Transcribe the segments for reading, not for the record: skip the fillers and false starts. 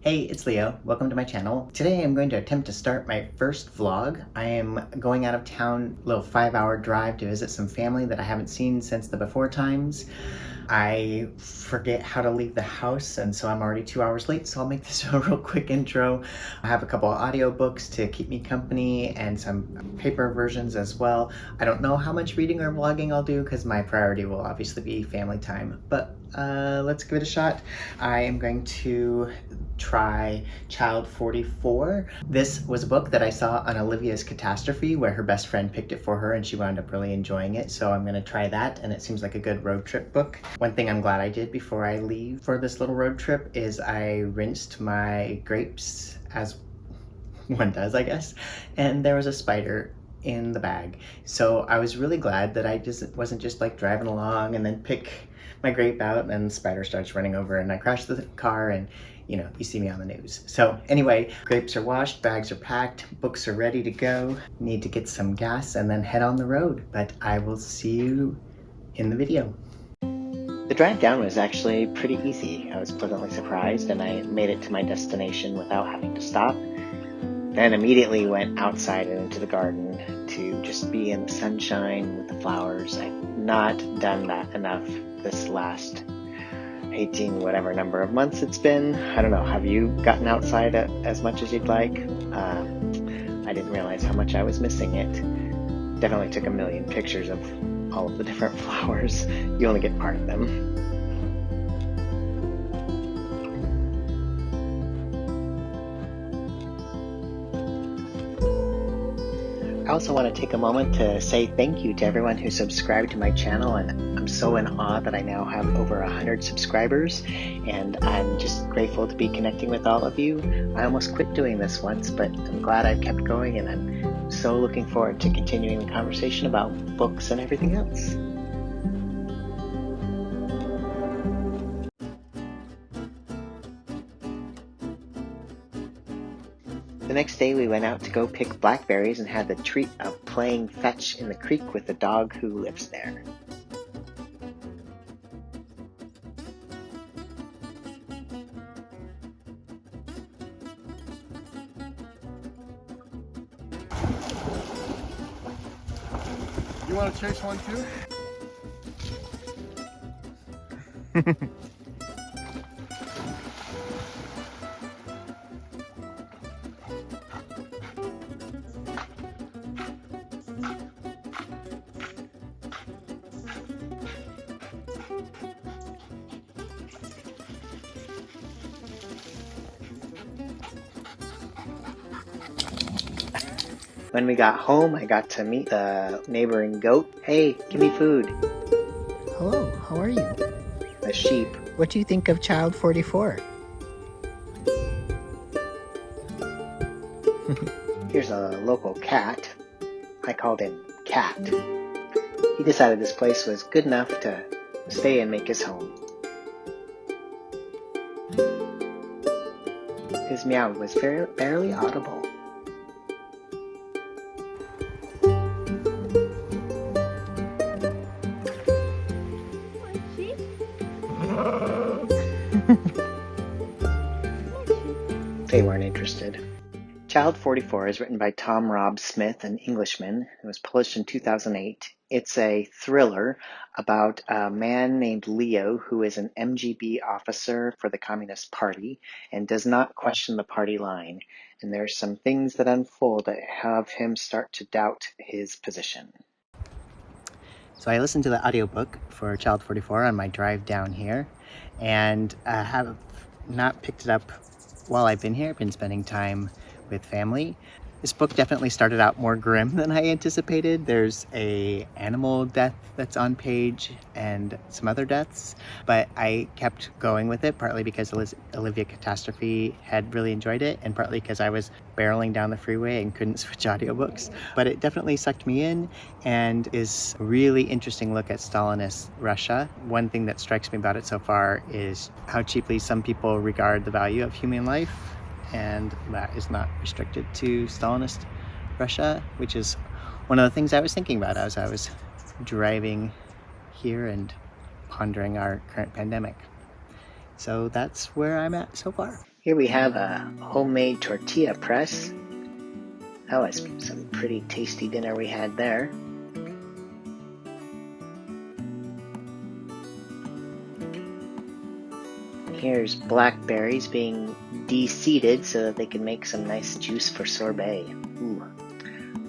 Hey, it's Leo. Welcome to my channel. Today I'm going to attempt to start my first vlog. I am going out of town, a little 5-hour drive to visit some family that I haven't seen since the before times. I forget how to leave the house, and so I'm already 2 hours late, so I'll make this a real quick intro. I have a couple of audiobooks to keep me company and some paper versions as well. I don't know how much reading or vlogging I'll do because my priority will obviously be family time, but let's give it a shot. I am going to try Child 44. This was a book that I saw on Olivia's Catastrophe where her best friend picked it for her and she wound up really enjoying it, so I'm going to try that, and it seems like a good road trip book. One thing I'm glad I did before I leave for this little road trip is I rinsed my grapes, as one does I guess, and there was a spider in the bag. So I was really glad that I just wasn't just like driving along and then pick my grape out and then the spider starts running over and I crash the car and you know, you see me on the news. So anyway, grapes are washed, bags are packed, books are ready to go. Need to get some gas and then head on the road, but I will see you in the video. The drive down was actually pretty easy. I was pleasantly surprised and I made it to my destination without having to stop. Then immediately went outside and into the garden to just be in the sunshine with the flowers. I've not done that enough this last 18 whatever number of months it's been. I don't know, have you gotten outside as much as you'd like? I didn't realize how much I was missing it. Definitely took a million pictures of all of the different flowers. You only get part of them. I also want to take a moment to say thank you to everyone who subscribed to my channel, and I'm so in awe that I now have over 100 subscribers, and I'm just grateful to be connecting with all of you. I almost quit doing this once, but I'm glad I've kept going, and I'm so looking forward to continuing the conversation about books and everything else. The next day we went out to go pick blackberries and had the treat of playing fetch in the creek with the dog who lives there. You want to chase one too? When we got home, I got to meet the neighboring goat. Hey, give me food. Hello, how are you? The sheep. What do you think of Child 44? Here's a local cat. I called him Cat. He decided this place was good enough to stay and make his home. His meow was barely audible. They weren't interested. Child 44 is written by Tom Rob Smith, an Englishman. It was published in 2008. It's a thriller about a man named Leo who is an MGB officer for the Communist Party and does not question the party line. And there's some things that unfold that have him start to doubt his position. So I listened to the audiobook for Child 44 on my drive down here, and I have not picked it up while I've been here. I've been spending time with family. This book definitely started out more grim than I anticipated. There's a animal death that's on page and some other deaths, but I kept going with it, partly because Olivia Catastrophe had really enjoyed it, and partly because I was barreling down the freeway and couldn't switch audiobooks. But it definitely sucked me in and is a really interesting look at Stalinist Russia. One thing that strikes me about it so far is how cheaply some people regard the value of human life, and that is not restricted to Stalinist Russia, which is one of the things I was thinking about as I was driving here and pondering our current pandemic. So that's where I'm at so far. Here we have a homemade tortilla press. That was some pretty tasty dinner we had there. Here's blackberries being de-seeded so that they can make some nice juice for sorbet. Ooh,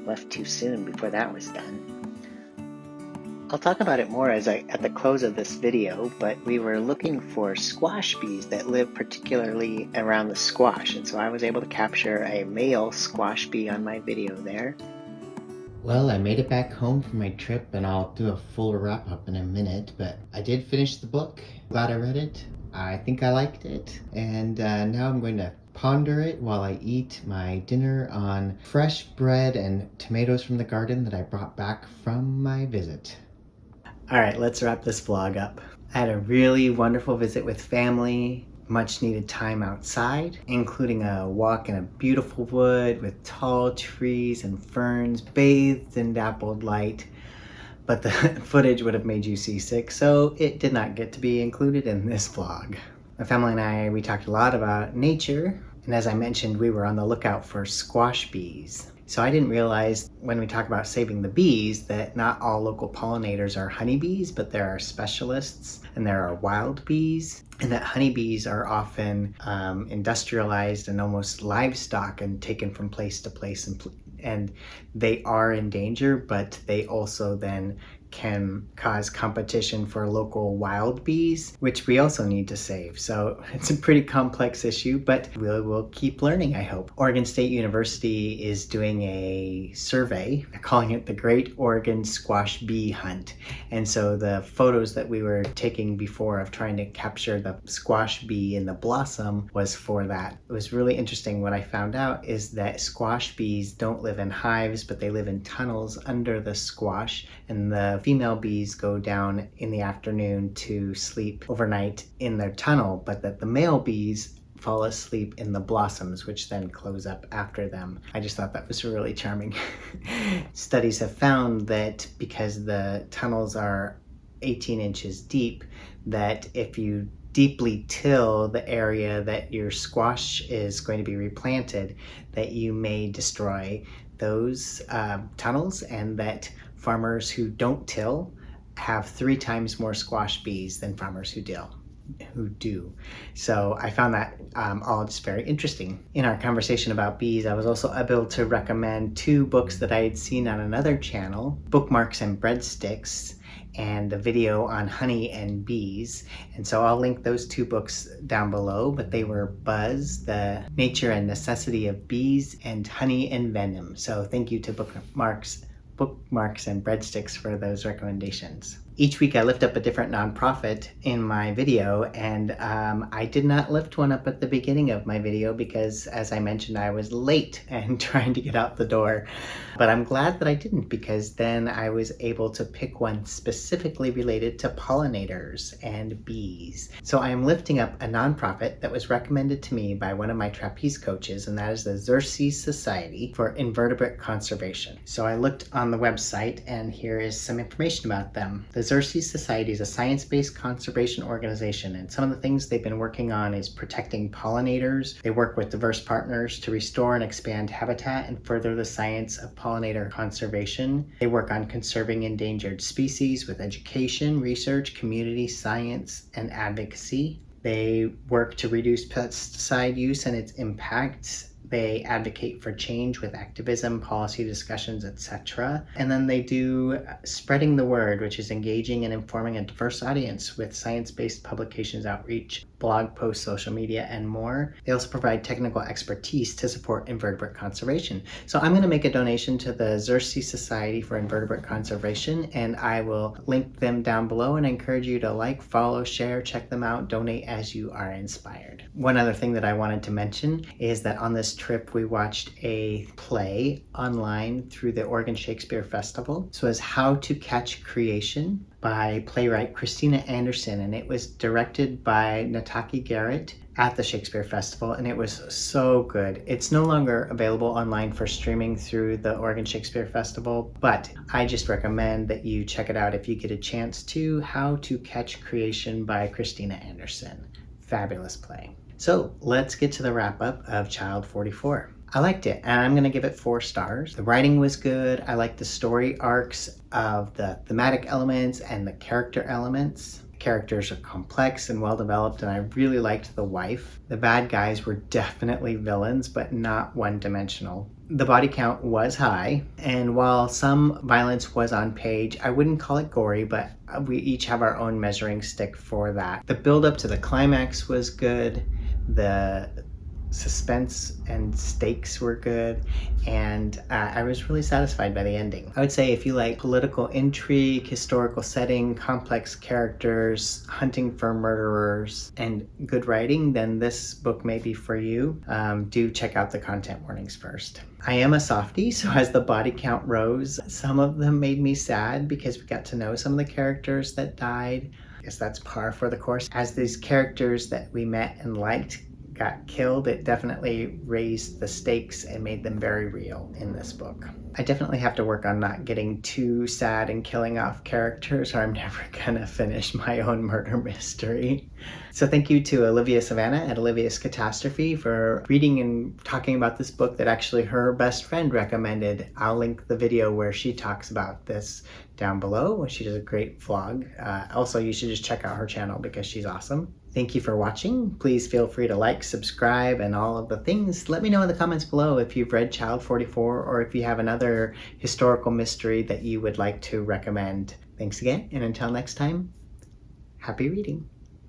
left too soon before that was done. I'll talk about it more at the close of this video, but we were looking for squash bees that live particularly around the squash, and so I was able to capture a male squash bee on my video there. Well, I made it back home from my trip, and I'll do a full wrap-up in a minute, but I did finish the book. Glad I read it. I think I liked it, and now I'm going to ponder it while I eat my dinner on fresh bread and tomatoes from the garden that I brought back from my visit. Alright, let's wrap this vlog up. I had a really wonderful visit with family, much needed time outside, including a walk in a beautiful wood with tall trees and ferns bathed in dappled light. But the footage would have made you seasick, so it did not get to be included in this vlog. My family and we talked a lot about nature, and as I mentioned, we were on the lookout for squash bees. So I didn't realize when we talk about saving the bees that not all local pollinators are honeybees, but there are specialists and there are wild bees, and that honeybees are often industrialized and almost livestock and taken from place to place, and they are in danger, but they also then can cause competition for local wild bees, which we also need to save. So it's a pretty complex issue, but we'll keep learning, I hope. Oregon State University is doing a survey, calling it the Great Oregon Squash Bee Hunt. And so the photos that we were taking before of trying to capture the squash bee in the blossom was for that. It was really interesting. What I found out is that squash bees don't live in hives, but they live in tunnels under the squash, and the female bees go down in the afternoon to sleep overnight in their tunnel, but that the male bees fall asleep in the blossoms, which then close up after them. I just thought that was really charming. Studies have found that because the tunnels are 18 inches deep, that if you deeply till the area that your squash is going to be replanted, that you may destroy those tunnels, and that farmers who don't till have 3 times more squash bees than farmers who do. So I found that all just very interesting. In our conversation about bees, I was also able to recommend 2 books that I had seen on another channel, Bookmarks and Breadsticks, and a video on honey and bees. And so I'll link those 2 books down below, but they were Buzz, The Nature and Necessity of Bees, and Honey and Venom. So thank you to Bookmarks and Breadsticks for those recommendations. Each week I lift up a different nonprofit in my video, and I did not lift one up at the beginning of my video because, as I mentioned, I was late and trying to get out the door. But I'm glad that I didn't, because then I was able to pick one specifically related to pollinators and bees. So I am lifting up a nonprofit that was recommended to me by one of my trapeze coaches, and that is the Xerces Society for Invertebrate Conservation. So I looked on the website, and here is some information about them. The Xerces Society is a science-based conservation organization, and some of the things they've been working on is protecting pollinators. They work with diverse partners to restore and expand habitat and further the science of pollinator conservation. They work on conserving endangered species with education, research, community science, and advocacy. They work to reduce pesticide use and its impacts. They advocate for change with activism, policy discussions, etc. And then they do spreading the word, which is engaging and informing a diverse audience with science-based publications, outreach, blog posts, social media, and more. They also provide technical expertise to support invertebrate conservation. So I'm going to make a donation to the Xerces Society for Invertebrate Conservation, and I will link them down below, and I encourage you to like, follow, share, check them out, donate as you are inspired. One other thing that I wanted to mention is that on this trip we watched a play online through the Oregon Shakespeare Festival. So it's How to Catch Creation by playwright Christina Anderson, and it was directed by Nataki Garrett at the Shakespeare Festival, and it was so good. It's no longer available online for streaming through the Oregon Shakespeare Festival, but I just recommend that you check it out if you get a chance to. How to Catch Creation by Christina Anderson. Fabulous play. So let's get to the wrap up of Child 44. I liked it, and I'm going to give it 4 stars. The writing was good. I liked the story arcs of the thematic elements and the character elements. The characters are complex and well developed, and I really liked the wife. The bad guys were definitely villains, but not one-dimensional. The body count was high, and while some violence was on page, I wouldn't call it gory, but we each have our own measuring stick for that. The build up to the climax was good. The suspense and stakes were good, and I was really satisfied by the ending. I would say if you like political intrigue, historical setting, complex characters, hunting for murderers, and good writing, then this book may be for you. Do check out the content warnings first. I am a softie, so as the body count rose, some of them made me sad because we got to know some of the characters that died. I guess that's par for the course. As these characters that we met and liked got killed, it definitely raised the stakes and made them very real in this book. I definitely have to work on not getting too sad and killing off characters, or I'm never gonna finish my own murder mystery. So thank you to Olivia Savannah at Olivia's Catastrophe for reading and talking about this book that actually her best friend recommended. I'll link the video where she talks about this down below. She does a great vlog. Also, you should just check out her channel because she's awesome. Thank you for watching. Please feel free to like, subscribe, and all of the things. Let me know in the comments below if you've read Child 44 or if you have another historical mystery that you would like to recommend. Thanks again, and until next time, happy reading.